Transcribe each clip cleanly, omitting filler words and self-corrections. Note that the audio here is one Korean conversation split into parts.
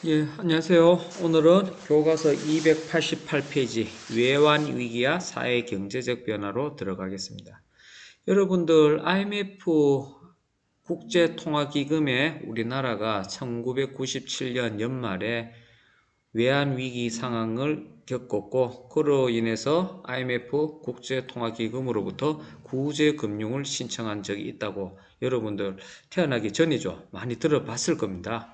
예, 안녕하세요. 오늘은 교과서 288페이지 외환 위기와 사회 경제적 변화로 들어가겠습니다. 여러분들 IMF 국제통화기금에 우리나라가 1997년 연말에 외환 위기 상황을 겪었고 그로 인해서 IMF 국제통화기금으로부터 구제금융을 신청한 적이 있다고 여러분들 태어나기 전이죠. 많이 들어봤을 겁니다.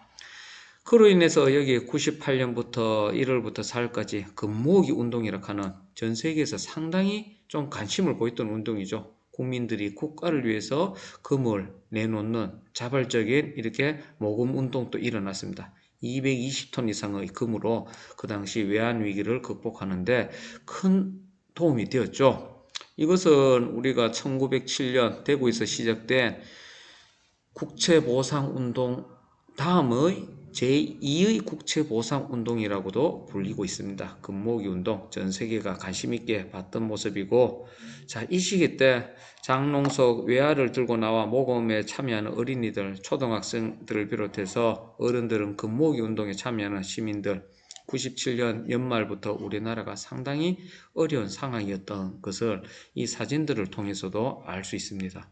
그로 인해서 여기 98년부터 1월부터 4월까지 금모으기 운동이라고 하는 전 세계에서 상당히 좀 관심을 보였던 운동이죠. 국민들이 국가를 위해서 금을 내놓는 자발적인 이렇게 모금 운동도 일어났습니다. 220톤 이상의 금으로 그 당시 외환 위기를 극복하는데 큰 도움이 되었죠. 이것은 우리가 1907년 대구에서 시작된 국채보상운동 다음의 제2의 국채보상운동이라고도 불리고 있습니다. 금모으기 운동, 전 세계가 관심있게 봤던 모습이고, 자, 이 시기 때 장롱석 외화를 들고 나와 모금에 참여하는 어린이들, 초등학생들을 비롯해서 어른들은 금모으기 운동에 참여하는 시민들, 97년 연말부터 우리나라가 상당히 어려운 상황이었던 것을 이 사진들을 통해서도 알 수 있습니다.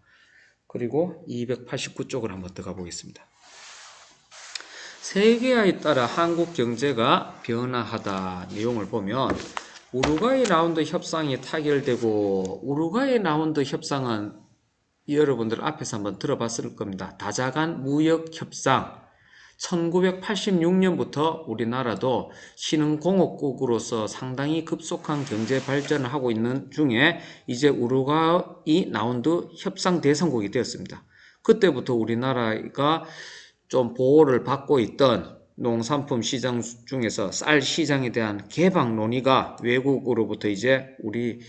그리고 289쪽을 한번 들어가 보겠습니다. 세계화에 따라 한국 경제가 변화하다 내용을 보면 우루과이 라운드 협상이 타결되고 우루과이 라운드 협상은 여러분들 앞에서 한번 들어봤을 겁니다. 다자간 무역협상 1986년부터 우리나라도 신흥공업국으로서 상당히 급속한 경제 발전을 하고 있는 중에 이제 우루과이 라운드 협상 대상국이 되었습니다. 그때부터 우리나라가 좀 보호를 받고 있던 농산품 시장 중에서 쌀 시장에 대한 개방 논의가 외국으로부터 이제 우리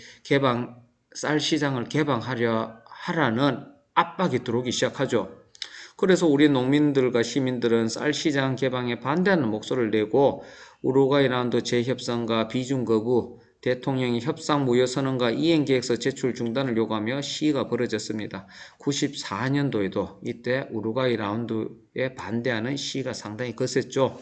쌀 시장을 개방하라는 압박이 들어오기 시작하죠. 그래서 우리 농민들과 시민들은 쌀 시장 개방에 반대하는 목소리를 내고 우루과이 라운드 재협상과 비준 거부, 대통령이 협상 무효 선언과 이행계획서 제출 중단을 요구하며 시위가 벌어졌습니다. 94년도에도 이때 우루과이 라운드에 반대하는 시위가 상당히 거셌죠.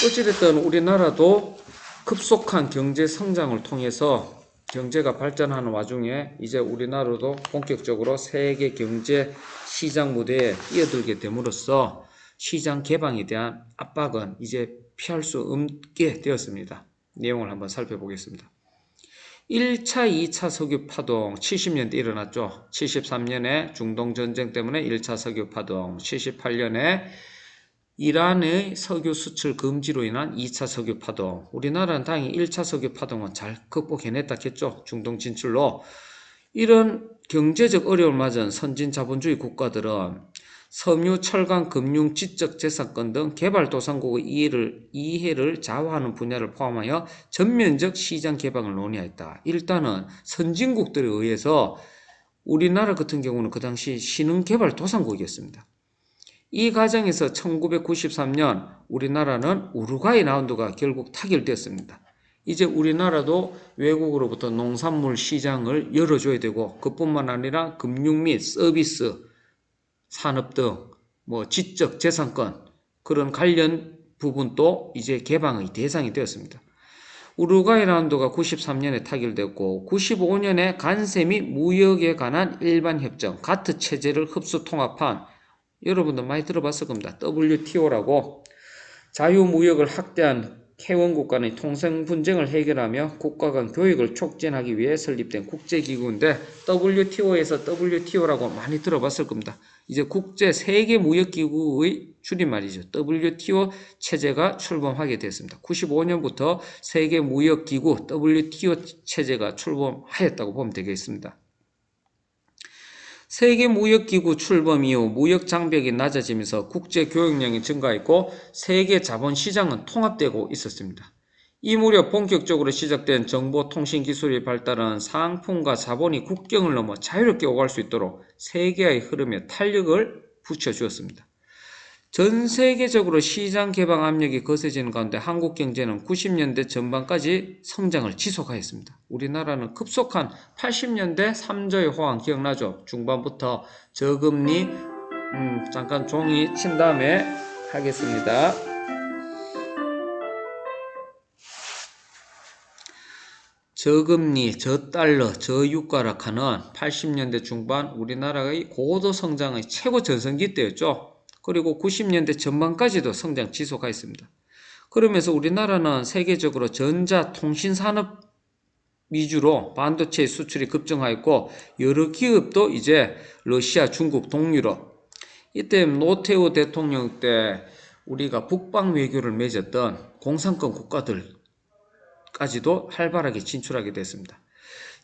어찌됐든 우리나라도 급속한 경제 성장을 통해서 경제가 발전하는 와중에 이제 우리나라도 본격적으로 세계 경제 시장 무대에 뛰어들게 됨으로써 시장 개방에 대한 압박은 이제 피할 수 없게 되었습니다. 내용을 한번 살펴보겠습니다. 1차, 2차 석유 파동 70년대 일어났죠. 73년에 중동전쟁 때문에 1차 석유 파동, 78년에 이란의 석유 수출 금지로 인한 2차 석유 파동, 우리나라는 다행히 1차 석유 파동은 잘 극복해냈다겠죠. 중동 진출로. 이런 경제적 어려움을 맞은 선진 자본주의 국가들은 섬유, 철강, 금융, 지적 재산권 등 개발도상국의 이해를 좌우하는 분야를 포함하여 전면적 시장 개방을 논의했다. 일단은 선진국들에 의해서 우리나라 같은 경우는 그 당시 신흥개발도상국이었습니다. 이 과정에서 1993년 우리나라는 우루과이 라운드가 결국 타결되었습니다. 이제 우리나라도 외국으로부터 농산물 시장을 열어줘야 되고 그뿐만 아니라 금융 및 서비스, 산업 등 지적 재산권 그런 관련 부분도 이제 개방의 대상이 되었습니다. 우루과이 라운드가 93년에 타결됐고 95년에 관세 및 무역에 관한 일반 협정, 가트 체제를 흡수 통합한 여러분들 많이 들어봤을 겁니다. WTO라고 자유무역을 확대한 회원 간의 통상 분쟁을 해결하며 국가 간 교역을 촉진하기 위해 설립된 국제기구인데 WTO에서 WTO라고 많이 들어봤을 겁니다. 이제 국제세계무역기구의 줄임말이죠. WTO 체제가 출범하게 됐습니다. 95년부터 세계무역기구 WTO 체제가 출범하였다고 보면 되겠습니다. 세계무역기구 출범 이후 무역 장벽이 낮아지면서 국제 교역량이 증가했고 세계 자본시장은 통합되고 있었습니다. 이 무렵 본격적으로 시작된 정보통신기술의 발달은 상품과 자본이 국경을 넘어 자유롭게 오갈 수 있도록 세계의 흐름에 탄력을 붙여주었습니다. 전 세계적으로 시장 개방 압력이 거세지는 가운데 한국 경제는 90년대 전반까지 성장을 지속하였습니다. 우리나라는 급속한 80년대 3조의 호황 기억나죠? 중반부터 저금리 잠깐 종이 친 다음에 하겠습니다. 저금리, 저달러, 저유가락하는 80년대 중반 우리나라의 고도 성장의 최고 전성기 때였죠. 그리고 90년대 전반까지도 성장 지속하였습니다. 그러면서 우리나라는 세계적으로 전자통신산업 위주로 반도체 수출이 급증하였고 여러 기업도 이제 러시아, 중국, 동유럽 이때 노태우 대통령 때 우리가 북방 외교를 맺었던 공산권 국가들까지도 활발하게 진출하게 됐습니다.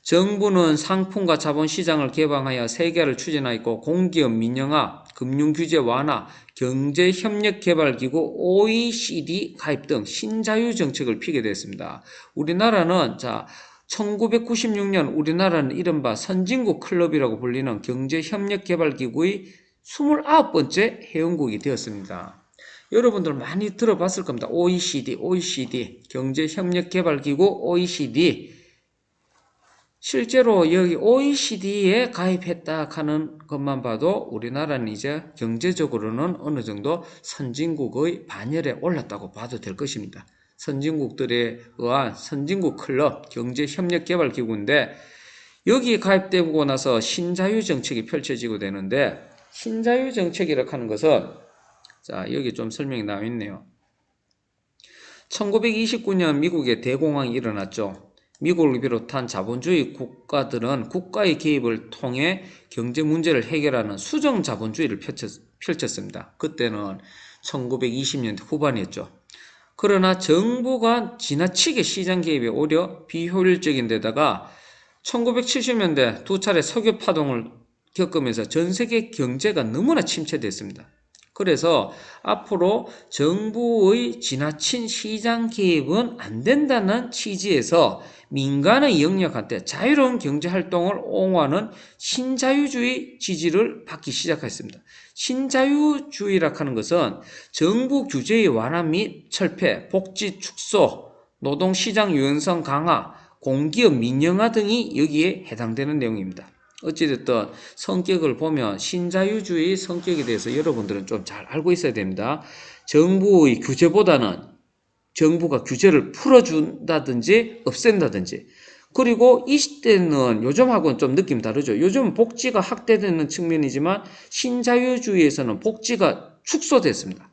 정부는 상품과 자본시장을 개방하여 세계화를 추진하였고 공기업 민영화, 금융규제 완화, 경제협력개발기구 OECD 가입 등 신자유 정책을 피게 됐습니다. 우리나라는 1996년 우리나라는 이른바 선진국 클럽이라고 불리는 경제협력개발기구의 29번째 회원국이 되었습니다. 여러분들 많이 들어봤을 겁니다. OECD, 경제협력개발기구 OECD. 실제로 여기 OECD에 가입했다 하는 것만 봐도 우리나라는 이제 경제적으로는 어느 정도 선진국의 반열에 올랐다고 봐도 될 것입니다. 선진국들에 의한 선진국 클럽 경제협력개발기구인데 여기에 가입되고 나서 신자유 정책이 펼쳐지고 되는데 신자유 정책이라고 하는 것은 여기 좀 설명이 나와 있네요. 1929년 미국에 대공황이 일어났죠. 미국을 비롯한 자본주의 국가들은 국가의 개입을 통해 경제 문제를 해결하는 수정 자본주의를 펼쳤습니다. 그때는 1920년대 후반이었죠. 그러나 정부가 지나치게 시장 개입에 오히려 비효율적인 데다가 1970년대 두 차례 석유 파동을 겪으면서 전 세계 경제가 너무나 침체됐습니다. 그래서 앞으로 정부의 지나친 시장 개입은 안 된다는 취지에서 민간의 영역한테 자유로운 경제활동을 옹호하는 신자유주의 지지를 받기 시작했습니다. 신자유주의라 하는 것은 정부 규제의 완화 및 철폐, 복지 축소, 노동시장 유연성 강화, 공기업 민영화 등이 여기에 해당되는 내용입니다. 어찌됐든 성격을 보면 신자유주의 성격에 대해서 여러분들은 좀 잘 알고 있어야 됩니다. 정부의 규제보다는 정부가 규제를 풀어준다든지 없앤다든지 그리고 이 시대는 요즘하고는 좀 느낌이 다르죠. 요즘은 복지가 확대되는 측면이지만 신자유주의에서는 복지가 축소됐습니다.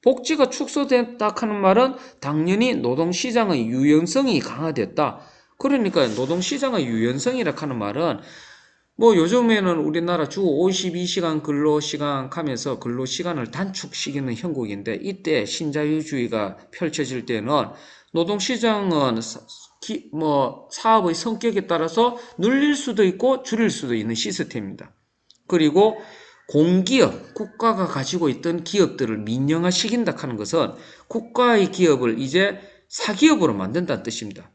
복지가 축소됐다 하는 말은 당연히 노동시장의 유연성이 강화됐다. 그러니까 노동시장의 유연성이라 하는 말은 요즘에는 우리나라 주 52시간 근로시간 하면서 근로시간을 단축시키는 형국인데 이때 신자유주의가 펼쳐질 때는 노동시장은 사업의 성격에 따라서 늘릴 수도 있고 줄일 수도 있는 시스템입니다. 그리고 공기업, 국가가 가지고 있던 기업들을 민영화시킨다 하는 것은 국가의 기업을 이제 사기업으로 만든다는 뜻입니다.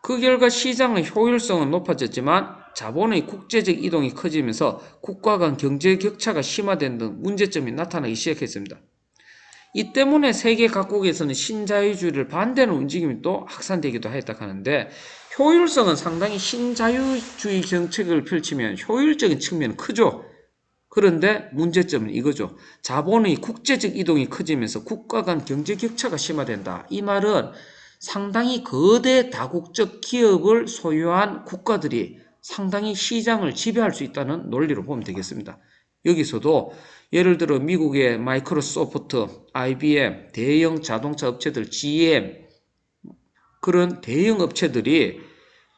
그 결과 시장의 효율성은 높아졌지만 자본의 국제적 이동이 커지면서 국가 간 경제 격차가 심화된 등 문제점이 나타나기 시작했습니다. 이 때문에 세계 각국에서는 신자유주의를 반대하는 움직임이 또 확산되기도 했다 하는데 효율성은 상당히 신자유주의 정책을 펼치면 효율적인 측면은 크죠. 그런데 문제점은 이거죠. 자본의 국제적 이동이 커지면서 국가 간 경제 격차가 심화된다. 이 말은 상당히 거대 다국적 기업을 소유한 국가들이 상당히 시장을 지배할 수 있다는 논리로 보면 되겠습니다. 여기서도 예를 들어 미국의 마이크로소프트, IBM, 대형 자동차 업체들, GM 그런 대형 업체들이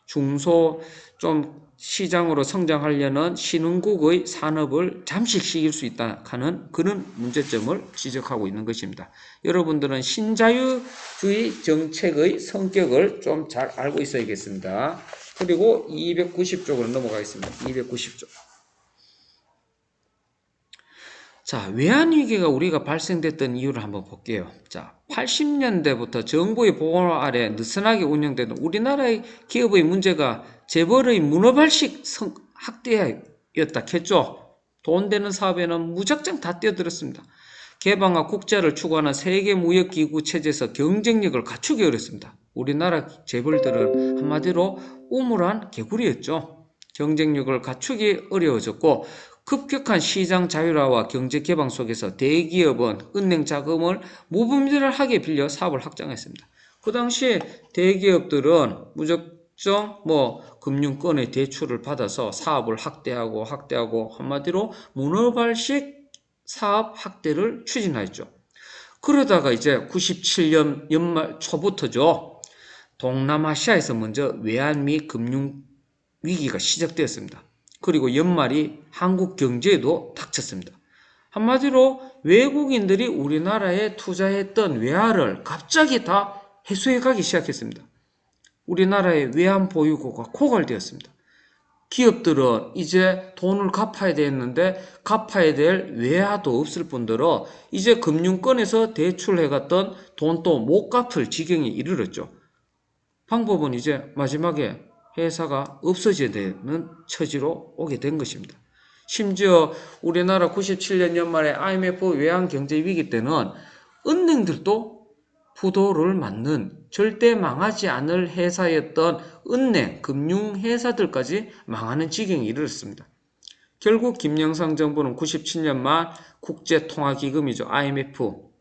중소 좀 시장으로 성장하려는 신흥국의 산업을 잠식시킬 수 있다 하는 그런 문제점을 지적하고 있는 것입니다. 여러분들은 신자유주의 정책의 성격을 좀 잘 알고 있어야겠습니다. 그리고 290쪽으로 넘어가겠습니다. 290쪽. 자, 외환위기가 우리가 발생됐던 이유를 한번 볼게요. 자, 80년대부터 정부의 보호 아래 느슨하게 운영되는 우리나라의 기업의 문제가 재벌의 문어발식 학대였다 했죠. 돈 되는 사업에는 무작정 다 뛰어들었습니다. 개방화 국제를 추구하는 세계무역기구 체제에서 경쟁력을 갖추기 어렵습니다. 우리나라 재벌들은 한마디로 우물한 개구리였죠. 경쟁력을 갖추기 어려워졌고 급격한 시장 자율화와 경제 개방 속에서 대기업은 은행 자금을 무분별하게 빌려 사업을 확장했습니다. 그 당시에 대기업들은 특정 금융권의 대출을 받아서 사업을 확대하고 한마디로 문어발식 사업 확대를 추진하였죠. 그러다가 이제 97년 연말 초부터죠. 동남아시아에서 먼저 외환 및 금융 위기가 시작되었습니다. 그리고 연말이 한국 경제에도 닥쳤습니다. 한마디로 외국인들이 우리나라에 투자했던 외화를 갑자기 다 회수해 가기 시작했습니다. 우리나라의 외환 보유고가 고갈되었습니다. 기업들은 이제 돈을 갚아야 되는데 갚아야 될 외화도 없을 뿐더러 이제 금융권에서 대출해갔던 돈도 못 갚을 지경에 이르렀죠. 방법은 이제 마지막에 회사가 없어져야 되는 처지로 오게 된 것입니다. 심지어 우리나라 97년 연말에 IMF 외환경제위기 때는 은행들도 부도를 맞는 절대 망하지 않을 회사였던 은행, 금융회사들까지 망하는 지경에 이르렀습니다. 결국 김영삼 정부는 97년 말 국제통화기금이죠. IMF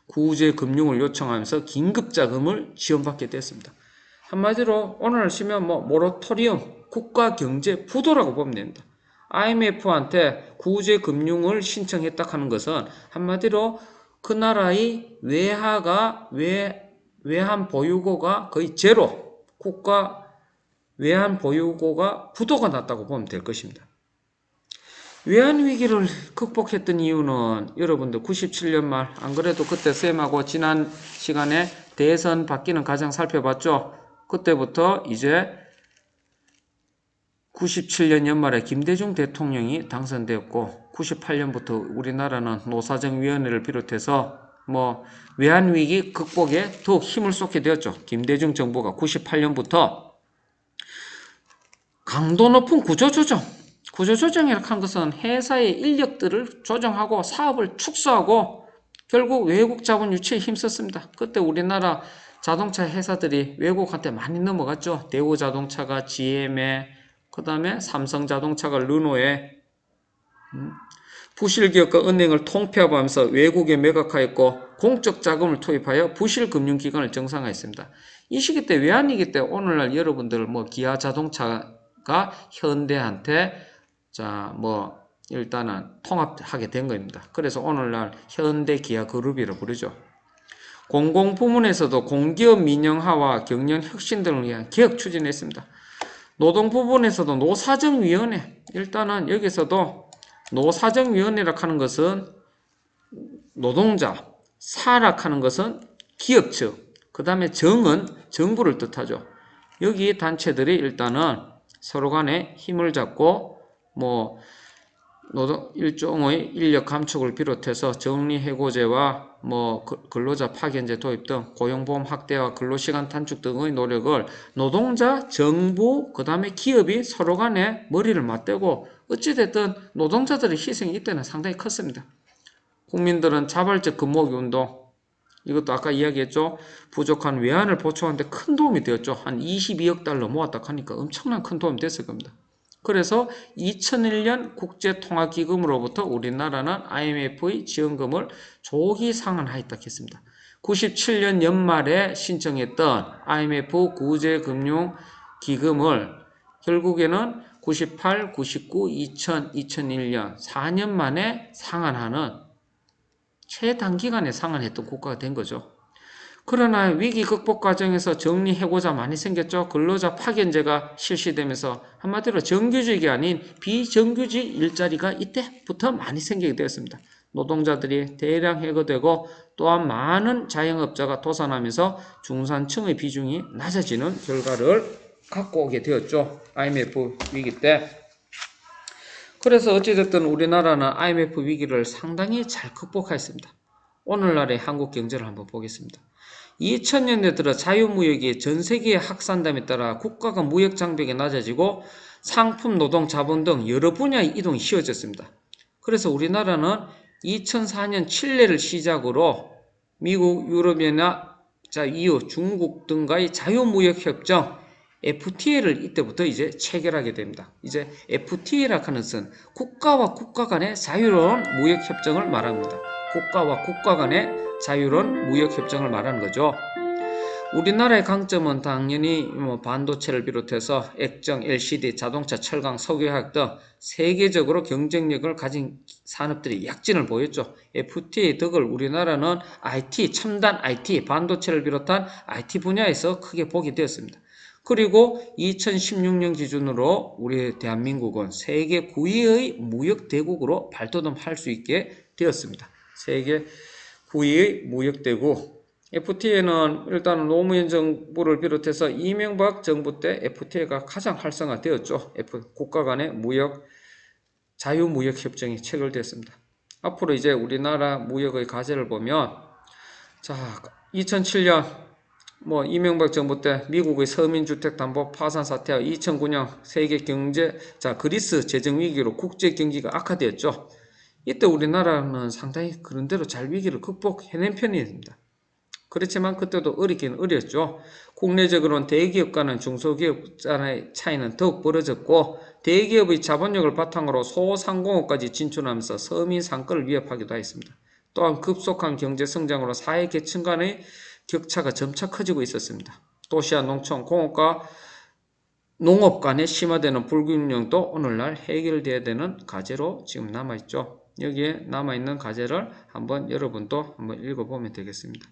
구제금융을 요청하면서 긴급자금을 지원받게 됐습니다. 한마디로 오늘 치면 모라토리엄, 국가경제 부도라고 보면 됩니다. IMF한테 구제금융을 신청했다 하는 것은 한마디로 그 나라의 외환 보유고가 거의 제로, 국가 외환 보유고가 부도가 났다고 보면 될 것입니다. 외환 위기를 극복했던 이유는 여러분들 97년 말, 안 그래도 그때 쌤하고 지난 시간에 대선 바뀌는 과정 살펴봤죠? 그때부터 이제 97년 연말에 김대중 대통령이 당선되었고 98년부터 우리나라는 노사정위원회를 비롯해서 외환위기 극복에 더욱 힘을 쏟게 되었죠. 김대중 정부가 98년부터 강도 높은 구조조정이라고 하는 것은 회사의 인력들을 조정하고 사업을 축소하고 결국 외국 자본 유치에 힘썼습니다. 그때 우리나라 자동차 회사들이 외국한테 많이 넘어갔죠. 대우자동차가 GM에, 그 다음에 삼성자동차가 르노에, 부실기업과 은행을 통폐합하면서 외국에 매각하였고 공적 자금을 투입하여 부실금융기관을 정상화했습니다. 이 시기 때 외환위기 때 오늘날 여러분들 기아자동차가 현대한테 일단은 통합하게 된 겁니다. 그래서 오늘날 현대기아그룹이라고 부르죠. 공공부문에서도 공기업 민영화와 경영 혁신 등을 위한 개혁 추진했습니다. 노동부문에서도 노사정위원회, 일단은 여기서도 노사정위원회라고 하는 것은 노동자, 사라고 하는 것은 기업 측, 그 다음에 정은 정부를 뜻하죠. 여기 단체들이 일단은 서로 간에 힘을 잡고 일종의 인력 감축을 비롯해서 정리해고제와 근로자 파견제 도입 등 고용보험 확대와 근로시간 단축 등의 노력을 노동자, 정부, 그 다음에 기업이 서로 간에 머리를 맞대고 어찌됐든 노동자들의 희생이 이때는 상당히 컸습니다. 국민들은 자발적 근무기 운동, 이것도 아까 이야기했죠. 부족한 외환을 보충하는데 큰 도움이 되었죠. 한 22억 달러 모았다 하니까 엄청난 큰 도움이 됐을 겁니다. 그래서 2001년 국제통화기금으로부터 우리나라는 IMF의 지원금을 조기 상환하였다 했습니다. 97년 연말에 신청했던 IMF 구제금융기금을 결국에는 98, 99, 2000, 2001년 4년 만에 상환하는 최단기간에 상환했던 국가가 된 거죠. 그러나 위기 극복 과정에서 정리해고자 많이 생겼죠. 근로자 파견제가 실시되면서 한마디로 정규직이 아닌 비정규직 일자리가 이때부터 많이 생기게 되었습니다. 노동자들이 대량 해고되고 또한 많은 자영업자가 도산하면서 중산층의 비중이 낮아지는 결과를 갖고 오게 되었죠. IMF 위기 때. 그래서 어찌됐든 우리나라는 IMF 위기를 상당히 잘 극복했습니다. 오늘날의 한국 경제를 한번 보겠습니다. 2000년대 들어 자유무역이 전 세계에 확산됨에 따라 국가가 무역 장벽이 낮아지고 상품, 노동, 자본 등 여러 분야의 이동이 쉬워졌습니다. 그래서 우리나라는 2004년 칠레를 시작으로 미국, 유럽연합, EU, 중국 등과의 자유무역협정 FTA를 이때부터 이제 체결하게 됩니다. 이제 FTA라고 하는 것은 국가와 국가 간의 자유로운 무역협정을 말합니다. 국가와 국가 간의 자유로운 무역협정을 말하는 거죠. 우리나라의 강점은 당연히 반도체를 비롯해서 액정, LCD, 자동차, 철강, 석유화학 등 세계적으로 경쟁력을 가진 산업들이 약진을 보였죠. FTA 덕을 우리나라는 IT, 첨단 IT, 반도체를 비롯한 IT 분야에서 크게 보게 되었습니다. 그리고 2016년 기준으로 우리 대한민국은 세계 9위의 무역대국으로 발돋움할 수 있게 되었습니다. 세계 9위의 무역대국. FTA는 일단 노무현 정부를 비롯해서 이명박 정부 때 FTA가 가장 활성화되었죠. 국가 간의 자유무역협정이 체결됐습니다. 앞으로 이제 우리나라 무역의 과제를 보면, 자, 2007년 이명박 정부 때 미국의 서민주택담보 파산 사태와 2009년 세계 경제, 그리스 재정위기로 국제 경기가 악화되었죠. 이때 우리나라는 상당히 그런대로 잘 위기를 극복해낸 편입니다. 그렇지만 그때도 어렵긴 어렸죠. 국내적으로는 대기업과는 중소기업 간의 차이는 더욱 벌어졌고 대기업의 자본력을 바탕으로 소상공업까지 진출하면서 서민 상권을 위협하기도 했습니다. 또한 급속한 경제 성장으로 사회 계층 간의 격차가 점차 커지고 있었습니다. 도시와 농촌, 공업과 농업 간에 심화되는 불균형도 오늘날 해결돼야 되는 과제로 지금 남아있죠. 여기에 남아있는 과제를 여러분도 한번 읽어보면 되겠습니다.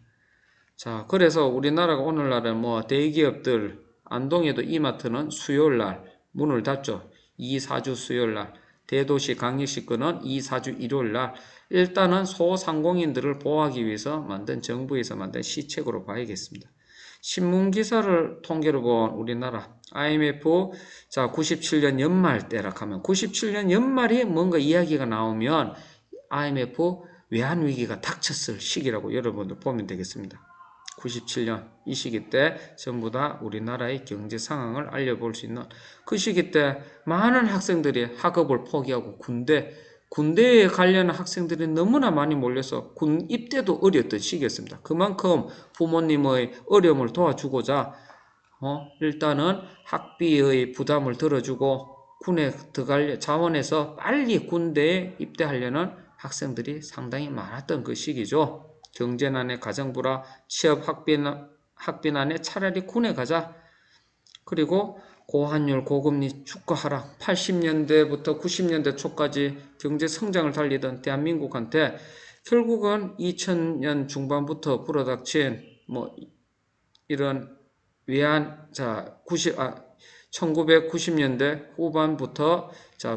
자, 그래서 우리나라가 오늘날은 대기업들, 안동에도 이마트는 수요일날 문을 닫죠. 2, 4주 수요일날. 대도시 강력시권은 2, 4주 일요일날. 일단은 소상공인들을 보호하기 위해서 정부에서 만든 시책으로 봐야겠습니다. 신문기사를 통계로 본 우리나라 IMF 97년 연말 때락하면 97년 연말이 뭔가 이야기가 나오면 IMF 외환위기가 닥쳤을 시기라고 여러분들 보면 되겠습니다. 97년 이 시기 때 전부 다 우리나라의 경제 상황을 알려볼 수 있는 그 시기 때 많은 학생들이 학업을 포기하고 군대에 관련한 학생들이 너무나 많이 몰려서 군 입대도 어렸던 시기였습니다. 그만큼 부모님의 어려움을 도와주고자 일단은 학비의 부담을 들어주고 군에 들어갈 자원에서 빨리 군대에 입대하려는 학생들이 상당히 많았던 그 시기죠. 경제난에 가정불화, 취업 학비난에 차라리 군에 가자. 그리고 고환율, 고금리, 주가 하락, 80년대부터 90년대 초까지 경제 성장을 달리던 대한민국한테 결국은 2000년 중반부터 불어닥친 이런 1990년대 후반부터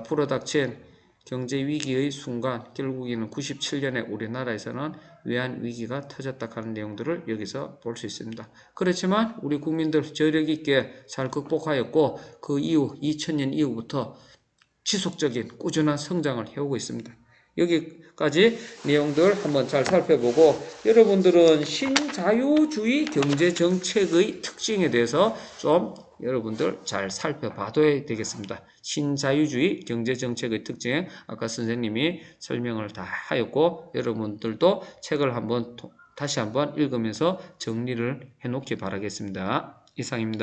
불어닥친 경제 위기의 순간 결국에는 97년에 우리나라에서는 외환 위기가 터졌다 하는 내용들을 여기서 볼 수 있습니다. 그렇지만 우리 국민들 저력 있게 잘 극복하였고 그 이후 2000년 이후부터 지속적인 꾸준한 성장을 해오고 있습니다. 여기까지 내용들 한번 잘 살펴보고 여러분들은 신자유주의 경제정책의 특징에 대해서 좀 여러분들 잘 살펴봐둬야 되겠습니다. 신자유주의 경제정책의 특징 아까 선생님이 설명을 다 하였고 여러분들도 책을 다시 한번 읽으면서 정리를 해놓기 바라겠습니다. 이상입니다.